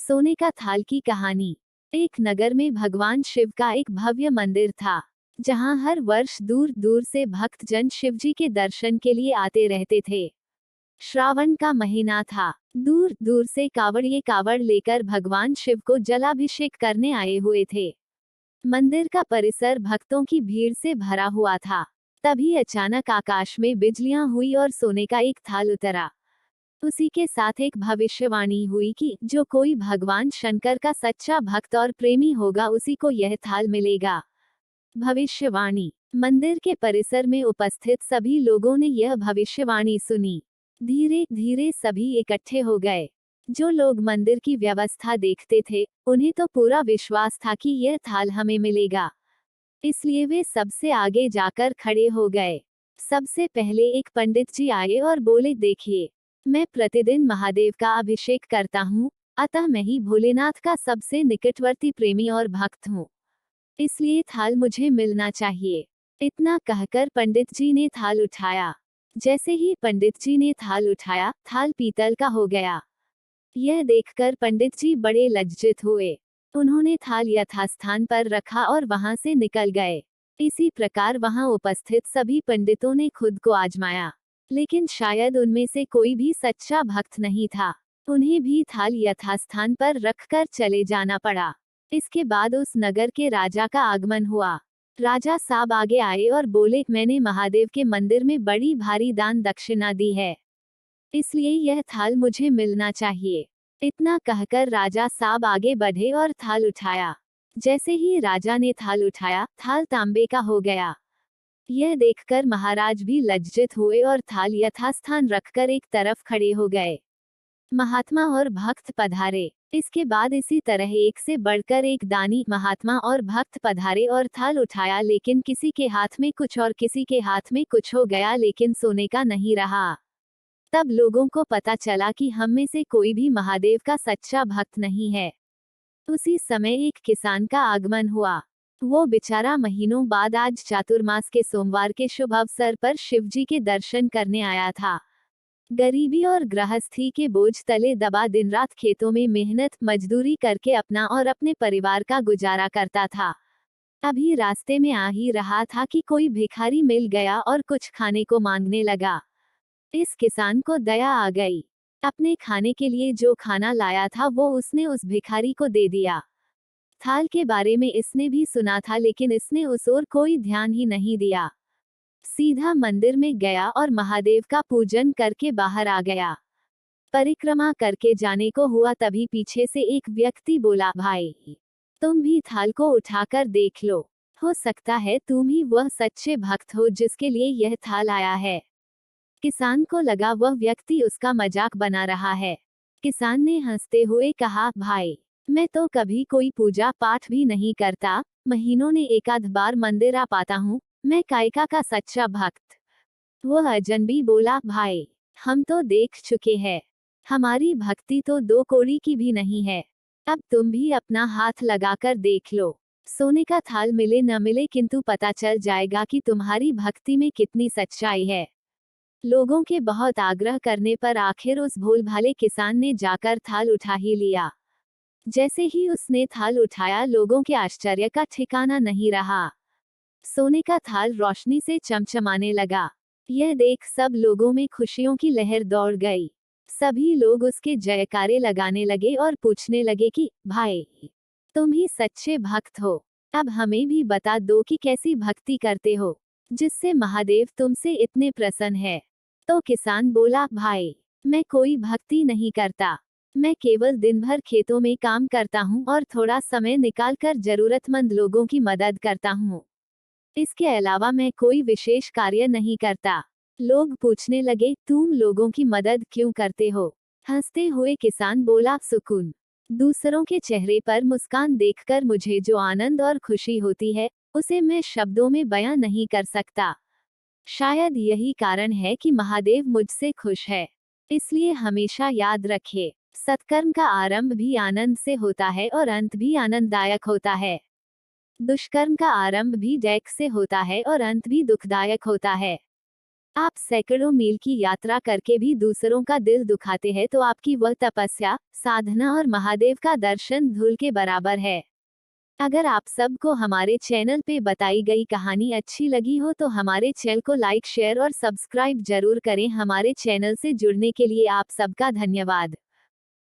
सोने का थाल की कहानी। एक नगर में भगवान शिव का एक भव्य मंदिर था, जहां हर वर्ष दूर दूर से भक्तजन शिवजी के दर्शन के लिए आते रहते थे। श्रावण का महीना था। दूर दूर से कावड़ लेकर भगवान शिव को जलाभिषेक करने आए हुए थे। मंदिर का परिसर भक्तों की भीड़ से भरा हुआ था। तभी अचानक आकाश में बिजलियां हुई और सोने का एक थाल उतरा। उसी के साथ एक भविष्यवाणी हुई कि जो कोई भगवान शंकर का सच्चा भक्त और प्रेमी होगा उसी को यह थाल मिलेगा। भविष्यवाणी। मंदिर के परिसर में उपस्थित सभी लोगों ने यह भविष्यवाणी सुनी। धीरे धीरे सभी इकट्ठे हो गए। जो लोग मंदिर की व्यवस्था देखते थे, उन्हें तो पूरा विश्वास था कि यह थाल हमें मिलेगा। इसलिए वे सबसे आगे जाकर खड़े हो गए। सबसे पहले एक पंडित जी आए और बोले, देखिए, मैं प्रतिदिन महादेव का अभिषेक करता हूँ, अतः मैं ही भोलेनाथ का सबसे निकटवर्ती प्रेमी और भक्त हूँ। इसलिए थाल मुझे मिलना चाहिए। इतना कहकर पंडित जी ने थाल उठाया। जैसे ही पंडित जी ने थाल उठाया, थाल पीतल का हो गया। यह देखकर पंडित जी बड़े लज्जित हुए। उन्होंने थाल यथास्थान पर रखा और वहां से निकल गए। इसी प्रकार वहां उपस्थित सभी पंडितों ने खुद को आजमाया, लेकिन शायद उनमें से कोई भी सच्चा भक्त नहीं था। उन्हें भी थाल यथास्थान पर रखकर चले जाना पड़ा। इसके बाद उस नगर के राजा का आगमन हुआ। राजा साहब आगे आए और बोले, मैंने महादेव के मंदिर में बड़ी भारी दान दक्षिणा दी है, इसलिए यह थाल मुझे मिलना चाहिए। इतना कहकर राजा साहब आगे बढ़े और थाल उठाया। जैसे ही राजा ने थाल उठाया, थाल तांबे का हो गया। यह देखकर महाराज भी लज्जित हुए और थाल यथास्थान रखकर एक तरफ खड़े हो गए। महात्मा और भक्त पधारे। इसके बाद इसी तरह एक से बढ़कर एक दानी महात्मा और भक्त पधारे और थाल उठाया, लेकिन किसी के हाथ में कुछ और किसी के हाथ में कुछ हो गया, लेकिन सोने का नहीं रहा। तब लोगों को पता चला कि हम में से कोई भी महादेव का सच्चा भक्त नहीं है। उसी समय एक किसान का आगमन हुआ। वो बेचारा महीनों बाद आज चातुर्मास के सोमवार के शुभ अवसर पर शिवजी के दर्शन करने आया था। गरीबी और गृहस्थी के बोझ तले दबा दिन रात खेतों में मेहनत मजदूरी करके अपना और अपने परिवार का गुजारा करता था। अभी रास्ते में आ ही रहा था कि कोई भिखारी मिल गया और कुछ खाने को मांगने लगा। इस किसान को दया आ गई। अपने खाने के लिए जो खाना लाया था वो उसने उस भिखारी को दे दिया। थाल के बारे में इसने भी सुना था, लेकिन इसने उस ओर कोई ध्यान ही नहीं दिया। सीधा मंदिर में गया और महादेव का पूजन करके बाहर आ गया। परिक्रमा करके जाने को हुआ, तभी पीछे से एक व्यक्ति बोला, भाई, तुम भी थाल को उठाकर देख लो, हो सकता है तुम ही वह सच्चे भक्त हो जिसके लिए यह थाल आया है। किसान को लगा वह व्यक्ति उसका मजाक बना रहा है। किसान ने हंसते हुए कहा, भाई, मैं तो कभी कोई पूजा पाठ भी नहीं करता, महीनों ने एकाध बार मंदिर आ पाता हूँ, मैं कायका का सच्चा भक्त। वह अजनबी बोला, भाई, हम तो देख चुके हैं, हमारी भक्ति तो दो कौड़ी की भी नहीं है। अब तुम भी अपना हाथ लगाकर देख लो। सोने का थाल मिले न मिले, किंतु पता चल जाएगा कि तुम्हारी भक्ति में कितनी सच्चाई है। लोगों के बहुत आग्रह करने पर आखिर उस भोलभाले किसान ने जाकर थाल उठा ही लिया। जैसे ही उसने थाल उठाया, लोगों के आश्चर्य का ठिकाना नहीं रहा। सोने का थाल रोशनी से चमचमाने लगा। यह देख सब लोगों में खुशियों की लहर दौड़ गई। सभी लोग उसके जयकारे लगाने लगे और पूछने लगे कि, भाई, तुम ही सच्चे भक्त हो, अब हमें भी बता दो कि कैसी भक्ति करते हो जिससे महादेव तुमसे इतने प्रसन्न है। तो किसान बोला, भाई, मैं कोई भक्ति नहीं करता, मैं केवल दिन भर खेतों में काम करता हूँ और थोड़ा समय निकालकर जरूरतमंद लोगों की मदद करता हूँ। इसके अलावा मैं कोई विशेष कार्य नहीं करता। लोग पूछने लगे, तुम लोगों की मदद क्यों करते हो? हंसते हुए किसान बोला, सुकून। दूसरों के चेहरे पर मुस्कान देखकर मुझे जो आनंद और खुशी होती है, उसे मैं शब्दों में बयां नहीं कर सकता। शायद यही कारण है कि महादेव मुझसे खुश है। इसलिए हमेशा याद रखिए, सत्कर्म का आरंभ भी आनंद से होता है और अंत भी आनंददायक होता है। दुष्कर्म का आरंभ भी दैक से होता है और अंत भी दुखदायक होता है। आप सैकड़ों मील की यात्रा करके भी दूसरों का दिल दुखाते हैं तो आपकी वह तपस्या, साधना और महादेव का दर्शन धूल के बराबर है। अगर आप सबको हमारे चैनल पे बताई गई कहानी अच्छी लगी हो तो हमारे चैनल को लाइक, शेयर और सब्सक्राइब जरूर करें। हमारे चैनल से जुड़ने के लिए आप सबका धन्यवाद।